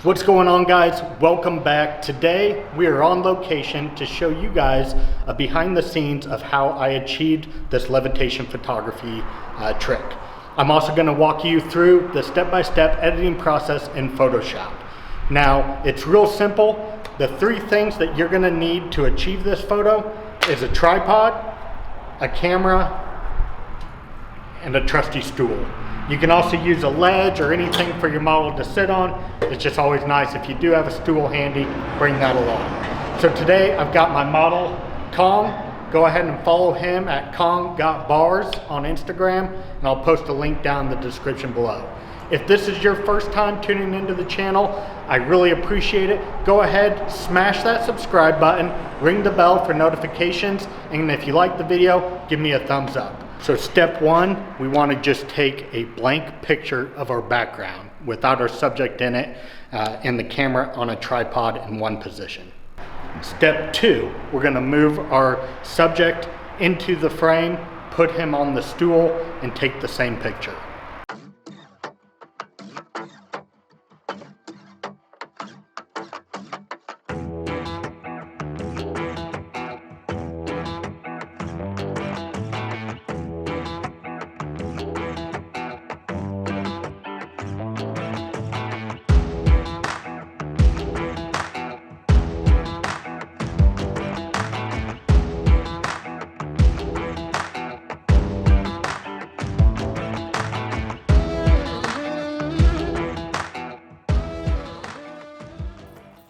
What's going on, guys? Welcome back. Today we are on location to show you guys a behind the scenes of how I achieved this levitation photography trick. I'm also going to walk you through the step-by-step editing process in Photoshop. Now, it's real simple. The three things that you're going to need to achieve this photo is a tripod, a camera, and a trusty stool. You can also use a ledge or anything for your model to sit on. It's just always nice if you do have a stool handy, bring that along. So today I've got my model, Kong. Go ahead and follow him at Kong.bars on Instagram, and I'll post a link down in the description below. If this is your first time tuning into the channel, I really appreciate it. Go ahead, smash that subscribe button, ring the bell for notifications, and if you like the video, give me a thumbs up. So step one, we want to just take a blank picture of our background without our subject in it and the camera on a tripod in one position. Step two, we're going to move our subject into the frame, put him on the stool, and take the same picture.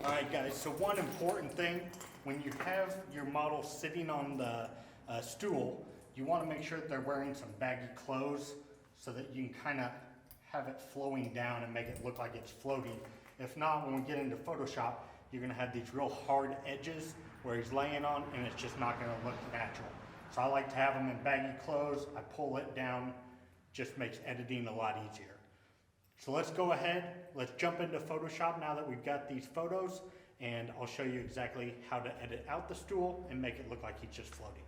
Alright guys, so one important thing, when you have your model sitting on the stool, you want to make sure that they're wearing some baggy clothes so that you can kind of have it flowing down and make it look like it's floating. If not, when we get into Photoshop, you're going to have these real hard edges where he's laying on and it's just not going to look natural. So I like to have them in baggy clothes. I pull it down, just makes editing a lot easier. So let's go ahead, let's jump into Photoshop now that we've got these photos, and I'll show you exactly how to edit out the stool and make it look like he's just floating.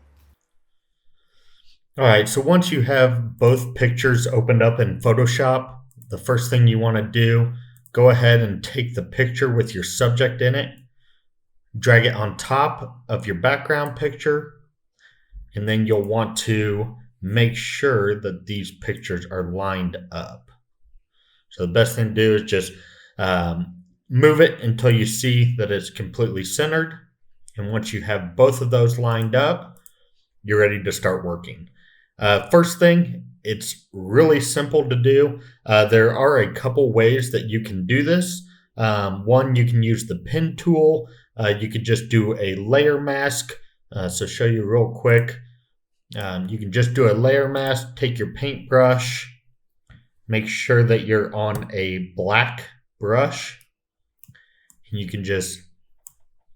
All right, so once you have both pictures opened up in Photoshop, the first thing you want to do, go ahead and take the picture with your subject in it, drag it on top of your background picture, and then you'll want to make sure that these pictures are lined up. So the best thing to do is just move it until you see that it's completely centered. And once you have both of those lined up, you're ready to start working. First thing, it's really simple to do. There are a couple ways that you can do this. One, you can use the pen tool. You could just do a layer mask. So show you real quick. You can just do a layer mask, take your paintbrush, make sure that you're on a black brush, and you can just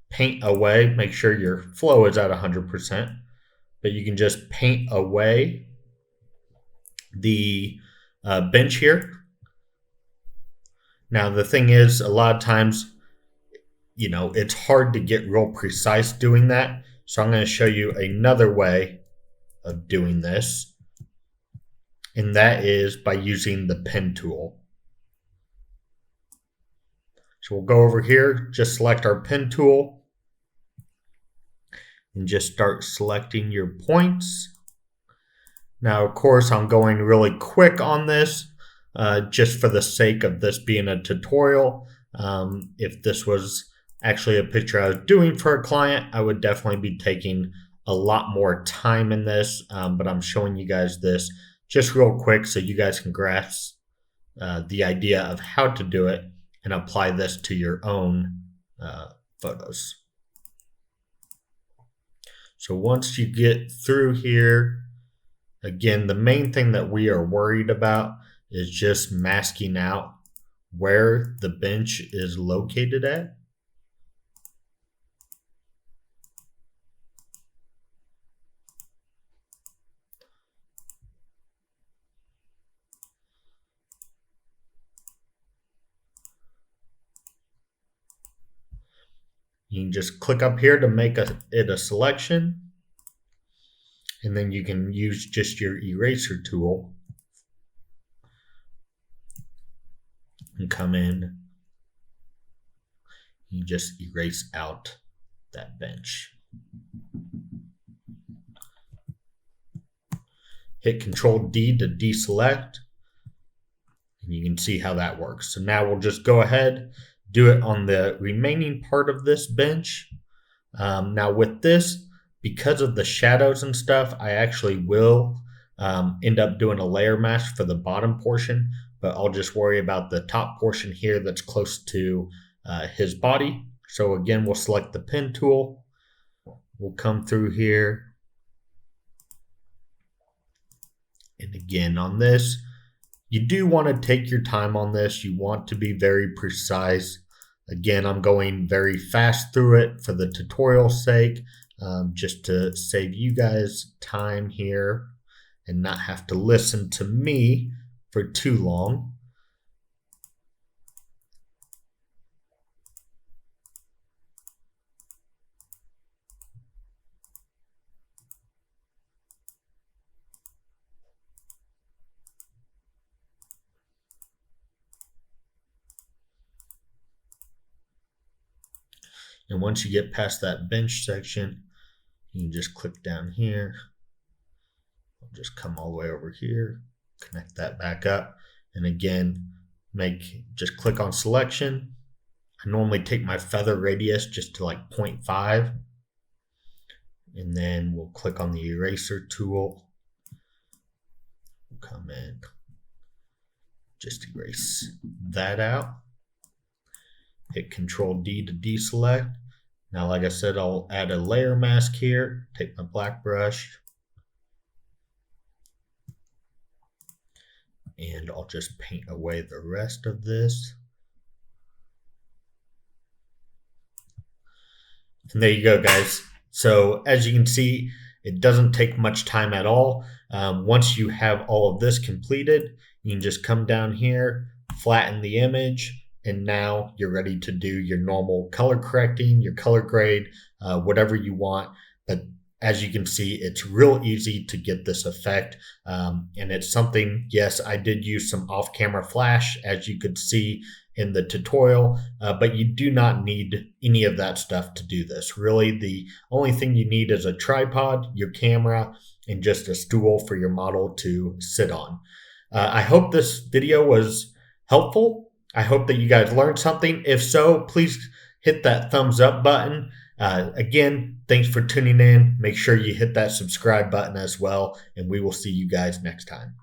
paint away. Make sure your flow is at 100%, but you can just paint away the bench here. Now the thing is, a lot of times, it's hard to get real precise doing that. So I'm going to show you another way of doing this, and that is by using the pen tool. So we'll go over here, just select our pen tool, and just start selecting your points. Now, of course, I'm going really quick on this, just for the sake of this being a tutorial. If this was actually a picture I was doing for a client, I would definitely be taking a lot more time in this, but I'm showing you guys this just real quick so you guys can grasp the idea of how to do it and apply this to your own photos. So once you get through here, again, the main thing that we are worried about is just masking out where the bench is located at. You can just click up here to make it a selection, and then you can use just your eraser tool and come in You just erase out that bench. Hit Control D to deselect. And you can see how that works. So now we'll just go ahead, do it on the remaining part of this bench. Now with this, because of the shadows and stuff, I actually will end up doing a layer mask for the bottom portion, but I'll just worry about the top portion here that's close to his body. So again, we'll select the pen tool. We'll come through here. And again, on this, you do want to take your time on this. You want to be very precise. Again, I'm going very fast through it for the tutorial's sake, just to save you guys time here and not have to listen to me for too long. And once you get past that bench section, you can just click down here. I'll just come all the way over here, connect that back up. And again, just click on selection. I normally take my feather radius just to like 0.5. And then we'll click on the eraser tool. We'll come in, just erase that out. Hit Control D to deselect. Now, like I said, I'll add a layer mask here. Take my black brush. And I'll just paint away the rest of this. And there you go, guys. So as you can see, it doesn't take much time at all. Once you have all of this completed, you can just come down here, flatten the image, and now you're ready to do your normal color correcting, your color grade, whatever you want. But as you can see, it's real easy to get this effect. And it's something, yes, I did use some off-camera flash, as you could see in the tutorial, but you do not need any of that stuff to do this. Really, the only thing you need is a tripod, your camera, and just a stool for your model to sit on. I hope this video was helpful. I hope that you guys learned something. If so, please hit that thumbs up button. Again, thanks for tuning in. Make sure you hit that subscribe button as well, and we will see you guys next time.